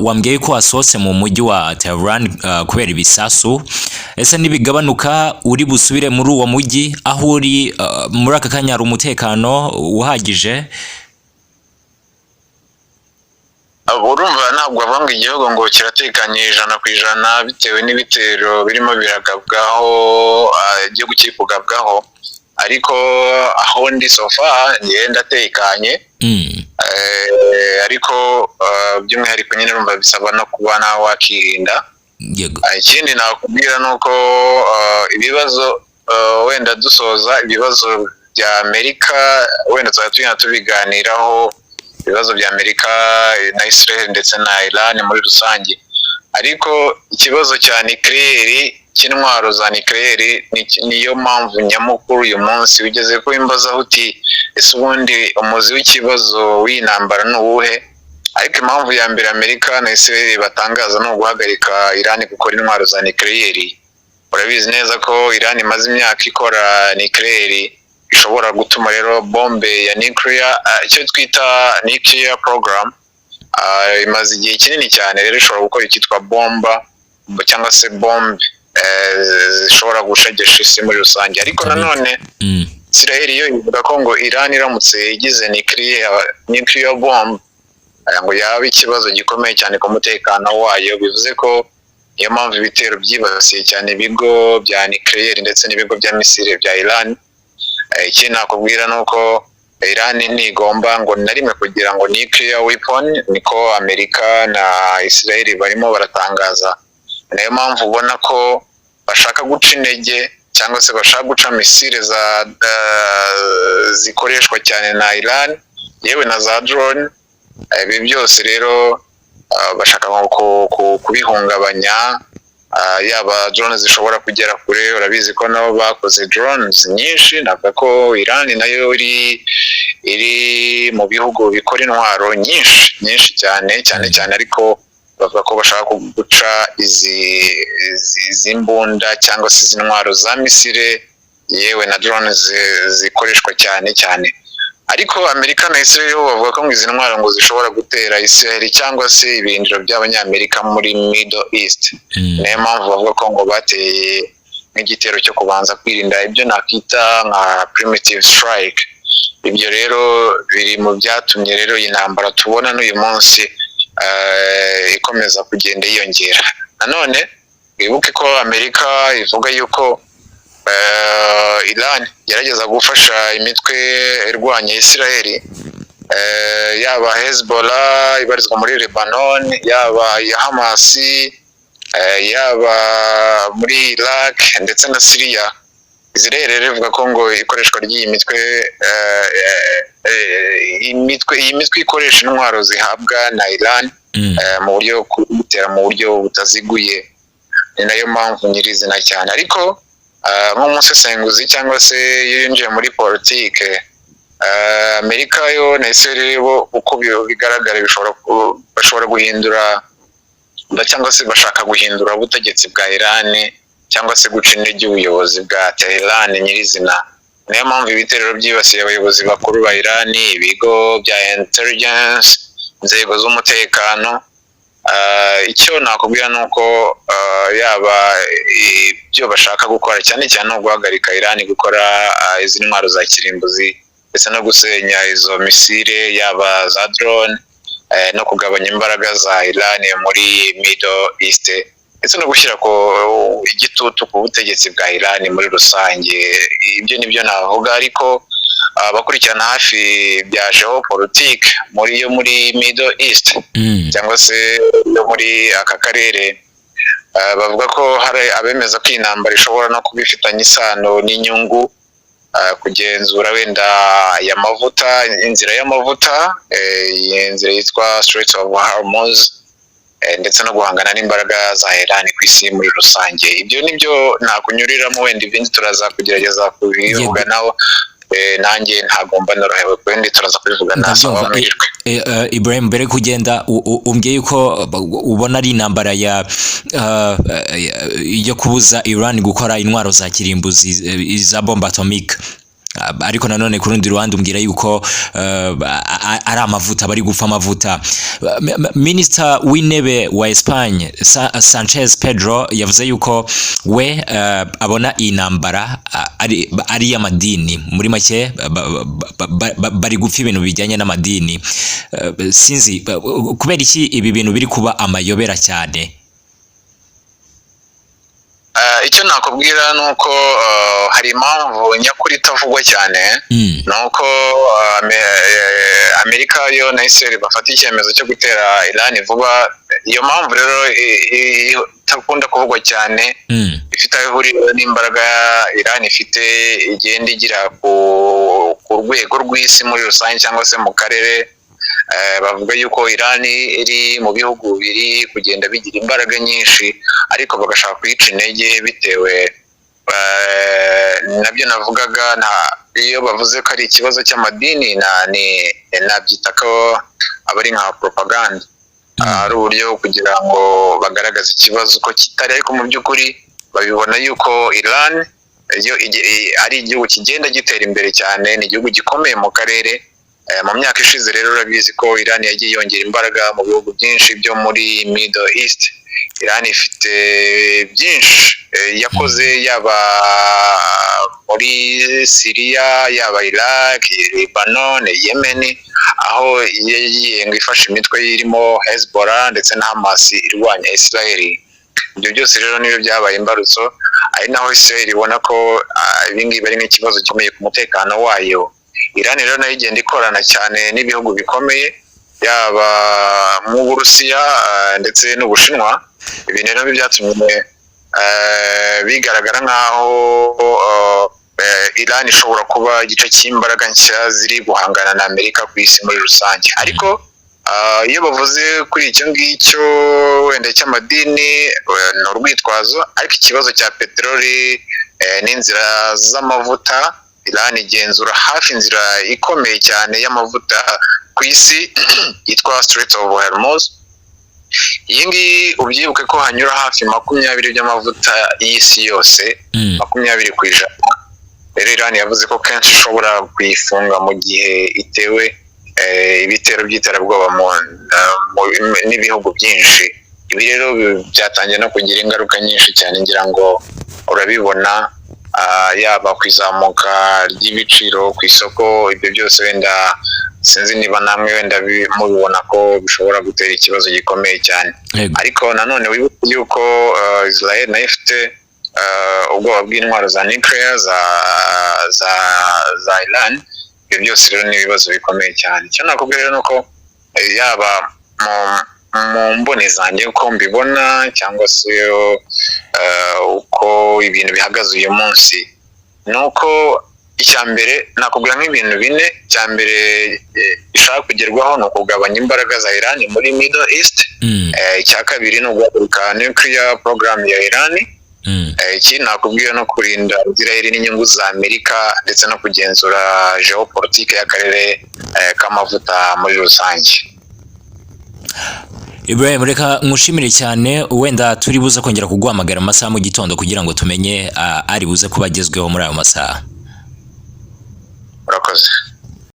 wambwiye ko wasohotse mu mujyi wa Tehran kubera ibisasu. Ese nibigabanuka uri busubire muri uwo mujyi aho uri muri aka kanya hari umutekano uhagije? Urumva ntabwo avanga igihugu ngo kiratekanye 100% bitewe n'ibitero birimo biragabwaho igihugu kikugabwaho, ariko aho ndi sofa ngenda tekanye. Ariko by'umwihariko nyine urumva bisaba no kuba nawe wakirinda. Ikindi nakubwira nuko ibibazo wenda dusoza ibibazo bya Amerika wenda tuzatubina tubiganiraho, ibibazo bya Amerika na Israel ndetse na Iran muri rusange. Ariko ikibazo cya nuclear cy'intwaro za nuclear niyo mpamvu nyamukuru uyu munsi ugeze ko imbaza uti ese ubundi umuzi w'ikibazo w'intambara n'uwuhe. Ariko impamvu ya mbere Amerika na Israel batangaza no guhagarika Iran gukora intwaro za nuclear. Urabizi neza ko Iran imaze imyaka ikora nuclear, ishobora gutuma rero bombe ya nuclear icyo twita nuclear program imaze igihe kinini cyane, rero ishobora gukora ikitwa bomba cyangwa se bombe zishobora gushegesha isi muri rusange. Ariko nanone Israel yo ivuga ko ngo Iran iramutse igize nuclear bomb ngo yaba ikibazo gikomeye cyane ku mutekano wayo. Bivuze ko niyo mpamvu ibitero byibasiye cyane ibigo bya nuclear ndetse n'ibigo bya misile bya Iran. Ikindi nakubwira nuko Iran ntigomba ngo na rimwe kugira ngo nuclear weapon, niko Amerika na Israel barimo baratangaza. Niyo mpamvu ubona ko bashaka guca intege cyangwa se bashaka guca misile zikoreshwa cyane na Iran, yewe na za drone. Ibi byose rero bashaka kubihungabanya, yaba drones zishobora kugera kure. Urabizi ko nabo bakoze drones nyinshi, navuga ko Iran nayo iri mu bihugu bikora intwaro nyinshi cyane, ariko bavuga ko bashaka guca izi mbunda cyangwa se izi ntwaro za misile yewe na drones zikoreshwa cyane. Ariko Amerika na Israel bavuga ko izi ntwaro ngo zishobora gutera Israel cyangwa se ibindiro by'abanyamerika muri Middle East. Niyo mpamvu bavuga ko ngo bateye nk'igitero cyo kubanza kwirinda ibyo nakita nka primitive strike. Ibyo rero biri mu byatumye rero iyi ntambara tubona n'uyu munsi ikomeza kugenda yiyongera. Nanone wibuke ko Amerika ivuga yuko Iran gerageza gufasha imitwe irwanya Israel, yaba Hezbollah ibarizwa muri Lebanon, yaba ya Hamas, yaba muri Iraq ndetse na Syria. Israel rero ivuga ko ngo ikoreshwa ry'iyi mitwe ikoresha intwaro zihabwa na Iran mu buryo kubitera mu buryo butaziguye. Ni nayo mpamvu nyirizina cyane. Ariko nk'umusesenguzi cyangwa se yinjiye muri politike, Amerika yo na Israel bo uko bigaragara bashobora guhindura cyangwa se bashaka guhindura ubutegetsi bwa Iran cyangwa se guca intege ubuyobozi bwa Tehran nyirizina. Niyo mpamvu ibitero byibasiye abayobozi bakuru ba Iran, ibigo bya intelligence, inzego z'umutekano. Icyo nakubwira nuko yaba ibyo bashaka gukora cyane no guhagarika Iran gukora izi ntwaro za kirimbuzi ndetse no gusenya izo misile yaba za drone, no kugabanya imbaraga za Iran muri Middle East, ndetse no gushyira ko igitutu ku butegetsi bwa Iran muri rusange. Ibyo nibyo navuga. Ariko abakurikirana hafi bya geopolitique muri Middle East cyangwa se muri aka karere bavuga ko hari abemeza ko intambara ishobora no kubifitanya isano n'inyungu, kugenzura wenda y'amavuta, inzira y'amavuta, inzira yitwa Strait of Hormuz, ndetse no guhangana n'imbaraga za Iran ku isi muri rusange. Ibyo nibyo nakunyuriramo, wenda ibindi turaza kugerageza kubivuga naho. Nanjye ntagomba norohewe kandi turaza kubivuga nasaba mwirwe. Ibrahim, mbere kugenda umbwiye ko ubona ari intambara yo kubuza Iran gukora intwaro za kirimbuzi za bomba atomique. ariko nanone ku rundi ruhande umbwira yuko ari amavuta bari gupfa amavuta. Minister w'intebe wa Espagne Sanchez Pedro yavuze yuko we abona iyi ntambara ari y'amadini, muri make bari gupfa ibintu bijyanye n'amadini. Sinzi kubera iki ibi bintu biri kuba amayobera cyane. Icyo nakubwira nuko hari impamvu nyakuri itavugwa cyane, nuko Amerika yo na Israel bafata icyemezo cyo gutera Iran vuba. Iyo mpamvu rero itakunda kuvugwa cyane, ifite aho ihurira n'imbaraga Iran ifite igenda igira ku rwego rw'isi muri rusange cyangwa se mu karere. Bavuga yuko Iran iri mu bihugu biri kugenda bigira imbaraga nyinshi, ariko bagashaka kuyica intege bitewe nabyo navugaga. Iyo bavuze ko ari ikibazo cy'amadini nabyita ko abari nka propaganda, ari uburyo kugira ngo bagaragaze ikibazo ko kitari, ariko mu by'ukuri babibona yuko Iran ari igihugu kigenda gitera imbere cyane, ni igihugu gikomeye mu karere. Mu myaka ishize rero urabizi ko Iran yagiye yongera imbaraga mu bihugu byinshi byo muri Middle East. Iran ifite byinshi yakoze, yaba muri Syria, yaba Iraq, Lebanon, Yemen, aho yagiye ngo ifashe imitwe irimo Hezbollah ndetse na Hamas irwanya Israel. Ibyo byose rero niyo byabaye imbarutso, ari naho Israel ibona ko ibingibi ari nk'ikibazo gikomeye ku mutekano wayo. Iran rero nayo igenda ikorana cyane n'ibihugu bikomeye, yaba mu Burusiya ndetse n'Ubushinwa. Ibi rero byatumye bigaragara nk'aho Iran ishobora kuba igice cy'imbaraga nshya ziri guhangana na Amerika ku isi muri rusange. Ariko iyo bavuze kuri icyo ngicyo wenda cy'amadini ni urwitwazo, ariko ikibazo cya peteroli n'inzira z'amavuta, Iran igenzura hafi inzira ikomeye cyane y'amavuta ku isi yitwa Strait of Hormuz. Iyi ngiyi ubyibuke ko hanyura hafi 20% by'amavuta y'isi yose, 20%. Rero Iran yavuze ko kenshi ishobora kuyifunga mu gihe itewe ibitero by'iterabwoba n'ibihugu byinshi. Ibi rero byatangiye no kugira ingaruka nyinshi cyane, ngira ngo urabibona, yaba kwizamuka ry'ibiciro ku isoko. Ibyo byose wenda sinzi niba namwe wenda mubibona ko bishobora gutera ikibazo gikomeye cyane. Ariko nanone wibuke yuko Israel nayo ifite ubwoba bw'intwaro za nuclear za Iran. Ibyo byose rero ni ibibazo bikomeye cyane. Icyo nakubwira rero nuko yaba mu mboni zanjye uko mbibona, cyangwa se uko ibintu bihagaze uyu munsi, nuko icya mbere nakubwira nk'ibintu bine. Icya mbere ishaka kugerwaho ni ukugabanya imbaraga za Iran muri Middle East. Icya kabiri ni uguhagarika nuclear program ya Iran. Ikindi nakubwira no kurinda Israel n'inyungu za Amerika, ndetse no kugenzura geopolitique y'akarere k'amavuta muri rusange. Ibrahim, reka nkushimire cyane. Wenda turi buze kongera kuguhamagara amasaha mu gitondo kugira ngo tumenye ari buze kuba agezweho muri ayo masaha. Urakoze.